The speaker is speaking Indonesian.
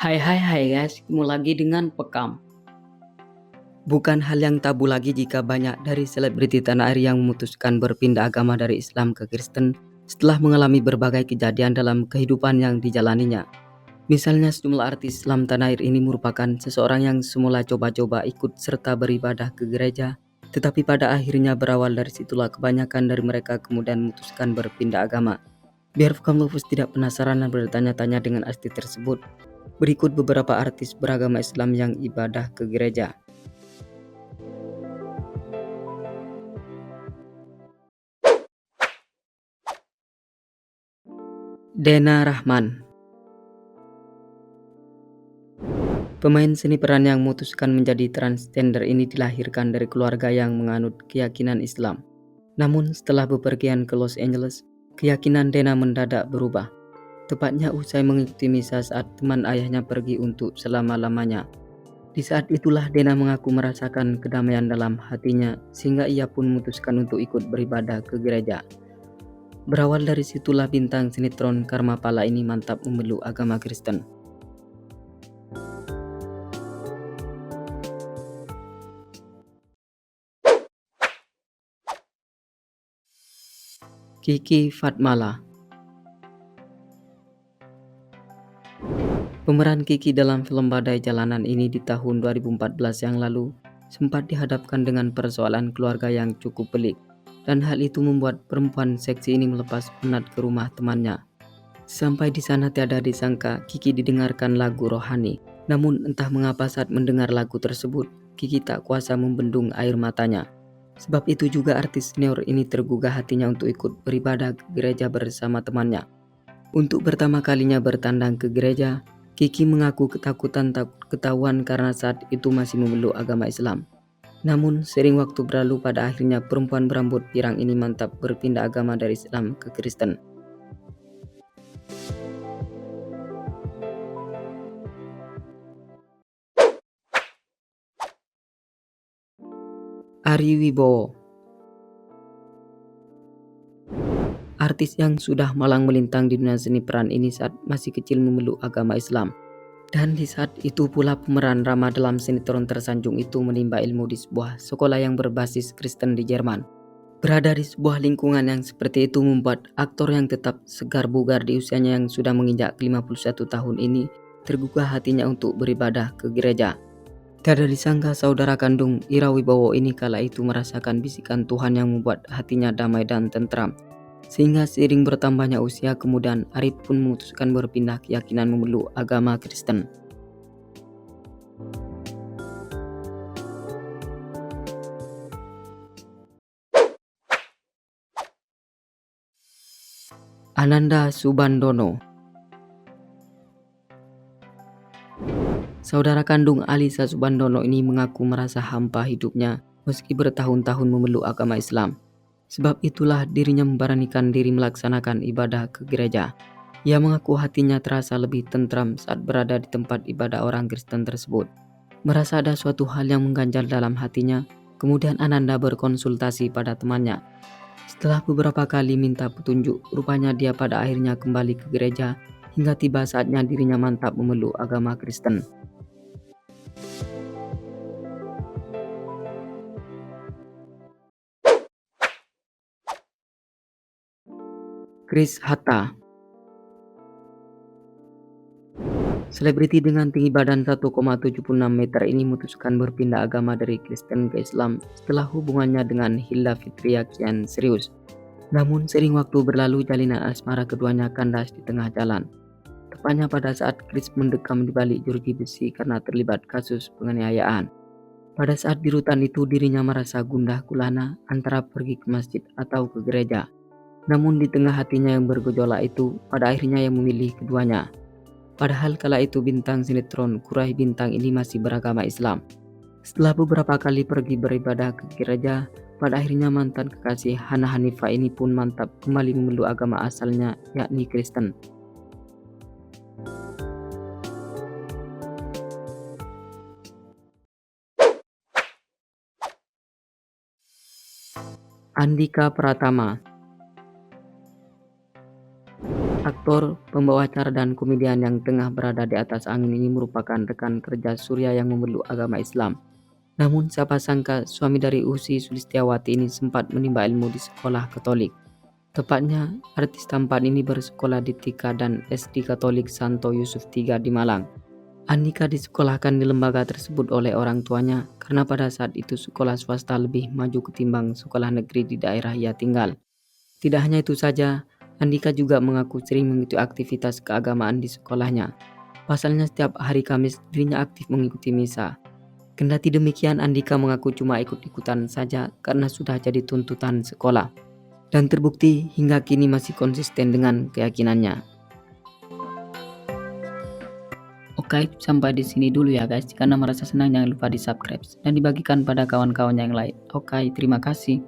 Hai guys, ketemu lagi dengan Pekam. Bukan hal yang tabu lagi jika banyak dari selebriti tanah air yang memutuskan berpindah agama dari Islam ke Kristen setelah mengalami berbagai kejadian dalam kehidupan yang dijalaninya. Misalnya sejumlah artis Islam tanah air ini merupakan seseorang yang semula coba-coba ikut serta beribadah ke gereja, tetapi pada akhirnya berawal dari situlah kebanyakan dari mereka kemudian memutuskan berpindah agama. Biar Pekam Lovers tidak penasaran dan bertanya-tanya dengan artis tersebut, berikut beberapa artis beragama Islam yang ibadah ke gereja. Dena Rahman, pemain seni peran yang memutuskan menjadi transgender ini dilahirkan dari keluarga yang menganut keyakinan Islam. Namun setelah bepergian ke Los Angeles, keyakinan Dena mendadak berubah. Tepatnya usai mengikuti misa saat teman ayahnya pergi untuk selama-lamanya. Di saat itulah Dena mengaku merasakan kedamaian dalam hatinya sehingga ia pun memutuskan untuk ikut beribadah ke gereja. Berawal dari situlah bintang sinetron Karma Pala ini mantap memeluk agama Kristen. Kiki Fatmala. Pemeran Kiki dalam film Badai Jalanan ini di tahun 2014 yang lalu sempat dihadapkan dengan persoalan keluarga yang cukup pelik, dan hal itu membuat perempuan seksi ini melepas penat ke rumah temannya. Sampai di sana tiada disangka Kiki didengarkan lagu rohani. Namun entah mengapa saat mendengar lagu tersebut, Kiki tak kuasa membendung air matanya. Sebab itu juga artis senior ini tergugah hatinya untuk ikut beribadah ke gereja bersama temannya. Untuk pertama kalinya bertandang ke gereja, Kiki mengaku ketakutan takut ketahuan karena saat itu masih memeluk agama Islam. Namun sering waktu berlalu pada akhirnya perempuan berambut pirang ini mantap berpindah agama dari Islam ke Kristen. Ari Wibowo, artis yang sudah malang melintang di dunia seni peran ini saat masih kecil memeluk agama Islam. Dan di saat itu pula pemeran Rama dalam sinetron tersanjung itu menimba ilmu di sebuah sekolah yang berbasis Kristen di Jerman. Berada di sebuah lingkungan yang seperti itu membuat aktor yang tetap segar bugar di usianya yang sudah menginjak 51 tahun ini tergugah hatinya untuk beribadah ke gereja. Tiada disangka saudara kandung Ira Wibowo ini kala itu merasakan bisikan Tuhan yang membuat hatinya damai dan tentram. Sehingga seiring bertambahnya usia kemudian Arif pun memutuskan berpindah keyakinan memeluk agama Kristen. Ananda Subandono, saudara kandung Alisa Subandono ini mengaku merasa hampa hidupnya meski bertahun-tahun memeluk agama Islam. Sebab itulah dirinya memberanikan diri melaksanakan ibadah ke gereja. Ia mengaku hatinya terasa lebih tentram saat berada di tempat ibadah orang Kristen tersebut. Merasa ada suatu hal yang mengganjal dalam hatinya, kemudian Ananda berkonsultasi pada temannya. Setelah beberapa kali minta petunjuk, rupanya dia pada akhirnya kembali ke gereja hingga tiba saatnya dirinya mantap memeluk agama Kristen. Chris Hatta, selebriti dengan tinggi badan 1,76 meter ini memutuskan berpindah agama dari Kristen ke Islam setelah hubungannya dengan Hilda Fitria kian serius. Namun sering waktu berlalu jalinan asmara keduanya kandas di tengah jalan. Tepatnya pada saat Chris mendekam di balik jeruji besi karena terlibat kasus penganiayaan. Pada saat di rutan itu dirinya merasa gundah gulana antara pergi ke masjid atau ke gereja. Namun di tengah hatinya yang bergejolak itu, pada akhirnya ia memilih keduanya. Padahal kala itu bintang sinetron Kurai Bintang ini masih beragama Islam. Setelah beberapa kali pergi beribadah ke gereja, pada akhirnya mantan kekasih Hana Hanifah ini pun mantap kembali memeluk agama asalnya, yakni Kristen. Andika Pratama, Aktor, pembawa acara dan komedian yang tengah berada di atas angin ini merupakan rekan kerja Surya yang memeluk agama Islam. Namun siapa sangka suami dari Usi Sulistiawati ini sempat menimba ilmu di sekolah Katolik. Tepatnya, artis tampan ini bersekolah di TIKA dan SD Katolik Santo Yusuf III di Malang. Andika disekolahkan di lembaga tersebut oleh orang tuanya karena pada saat itu sekolah swasta lebih maju ketimbang sekolah negeri di daerah ia tinggal. Tidak hanya itu saja, Andika juga mengaku sering mengikuti aktivitas keagamaan di sekolahnya. Pasalnya setiap hari Kamis dirinya aktif mengikuti misa. Kendati demikian, Andika mengaku cuma ikut-ikutan saja karena sudah jadi tuntutan sekolah. Dan terbukti hingga kini masih konsisten dengan keyakinannya. Oke, sampai di sini dulu ya guys. Karena merasa senang jangan lupa di subscribe dan dibagikan pada kawan-kawan yang lain. Oke, terima kasih.